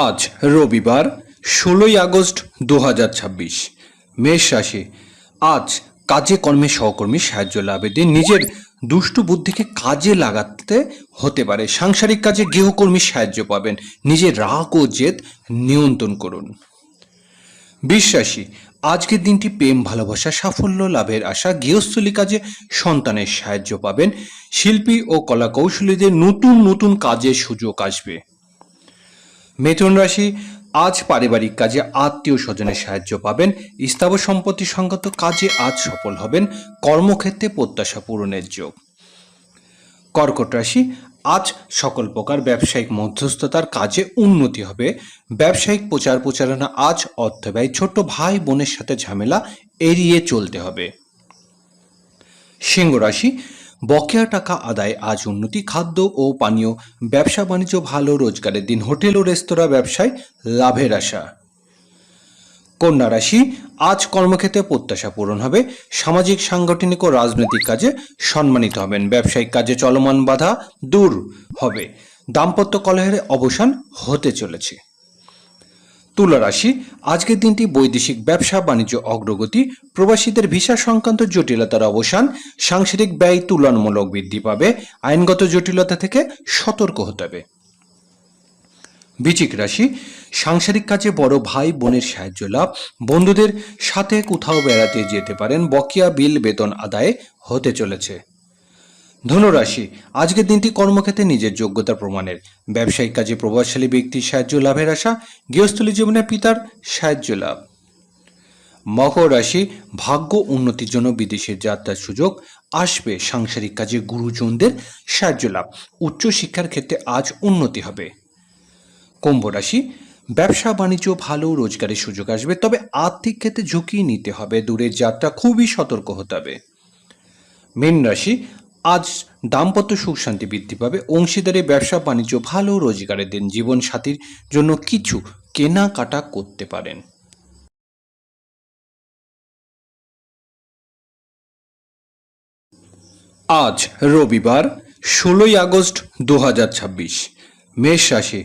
আজ রবিবার ১৬ই আগস্ট ২০২৬। মেষ রাশি। আজ কাজে কর্মে সহকর্মীর সাহায্য লাভের দিন। নিজের দুষ্টু বুদ্ধিকে কাজে লাগাতে হতে পারে। সাংসারিক কাজে গৃহকর্মীর সাহায্য পাবেন। নিজের রাগ ও জেদ নিয়ন্ত্রণ করুন। বৃষ রাশি। আজকের দিনটি প্রেম ভালোবাসা সাফল্য লাভের আশা। গৃহস্থলী কাজে সন্তানের সাহায্য পাবেন। শিল্পী ও কলা কৌশলীদের নতুন নতুন কাজের সুযোগ আসবে। মিথুন রাশি। আজ পারিবারিক কাজে আত্মীয় স্বজনের সাহায্য পাবেন। স্থাবর সম্পত্তি সংক্রান্ত কাজে আজ সফল হবেন। কর্মক্ষেত্রে প্রত্যাশা পূরণের যোগ। কর্কট রাশি। আজ সকল প্রকার ব্যবসায়িক মধ্যস্থতার কাজে উন্নতি হবে। ব্যবসায়িক প্রচার প্রচারণা আজ অর্থ ব্যয়। ছোট ভাই বোনের সাথে ঝামেলা এড়িয়ে চলতে হবে। সিংহ রাশি। বকেয়া টাকা আদায় আজ উন্নতি। খাদ্য ও পানীয় ব্যবসা বাণিজ্য ভালো রোজগারের দিন। হোটেল ও রেস্তোরাঁ ব্যবসায় লাভের আশা। কন্যা রাশি। আজ কর্মক্ষেত্রে প্রত্যাশা পূরণ হবে। সামাজিক সাংগঠনিক ও রাজনৈতিক কাজে সম্মানিত হবেন। ব্যবসায়িক কাজে চলমান বাধা দূর হবে। দাম্পত্য কলহের অবসান হতে চলেছে। তুলা রাশি। আজকের দিনটি বৈদেশিক ব্যবসা বাণিজ্য অগ্রগতি। প্রবাসীদের ভিসা সংক্রান্ত জটিলতার অবসান। সাংসারিক ব্যয় তুলনামূলক বৃদ্ধি পাবে। আইনগত জটিলতা থেকে সতর্ক হতে হবে। বৃশ্চিক রাশি। সাংসারিক কাজে বড় ভাই বোনের সাহায্য লাভ। বন্ধুদের সাথে কোথাও বেড়াতে যেতে পারেন। বকেয়া বিল বেতন আদায় হতে চলেছে। ধনুরাশি। আজকের দিনটি কর্মক্ষেত্রে নিজের যোগ্যতা প্রমাণের। ব্যবসায়িক কাজে প্রভাবশালী ব্যক্তির সাহায্য লাভের আশা। গৃহস্থলী জীবনে পিতার সাহায্য লাভ। মকর রাশি। ভাগ্য উন্নতির জন্য বিদেশের যাত্রার সুযোগ আসবে। সাংসারিক কাজে গুরুজনদের সাহায্য লাভ। উচ্চশিক্ষার ক্ষেত্রে আজ উন্নতি হবে। কুম্ভ রাশি। ব্যবসা বাণিজ্য ভালো রোজগারের সুযোগ আসবে, তবে আর্থিক ক্ষেত্রে ঝুঁকি নিতে হবে। দূরের যাত্রা খুবই সতর্ক হতে হবে। মীন রাশি। আজ দাম্পত্য সুখ শান্তি বৃদ্ধি পাবে। অংশীদারি ব্যবসা বাণিজ্য ভালো রোজগারের দিন। জীবন সাথীর জন্য কিছু কেনাকাটা করতে পারেন। আজ রবিবার ১৬ই আগস্ট ২০২৬। মেষ রাশি।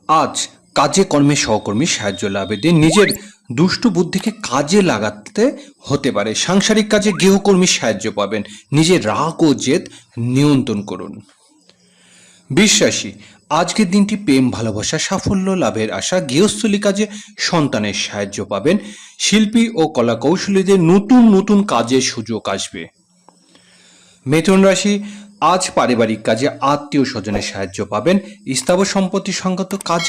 আজ কাজে কর্মে সহকর্মীর সাহায্য লাভের দিন। নিজের দুষ্টু বুদ্ধিকে কাজে লাগাতে হতে পারে। সাংসারিক কাজে গৃহকর্মীর সাহায্য পাবেন। নিজের রাগ ও জেদ নিয়ন্ত্রণ করুন। বৃষ রাশি। আজকের দিনটি প্রেম ভালোবাসা সাফল্য লাভের আশা। গৃহস্থলী কাজে সন্তানের সাহায্য পাবেন। শিল্পী ও কলা কৌশলীদের নতুন নতুন কাজের সুযোগ আসবে। মিথুন রাশি। আজ পারিবারিক কাজে আত্মীয় স্বজনের সাহায্য পাবেন। স্থাবর সম্পত্তি সংক্রান্ত কাজে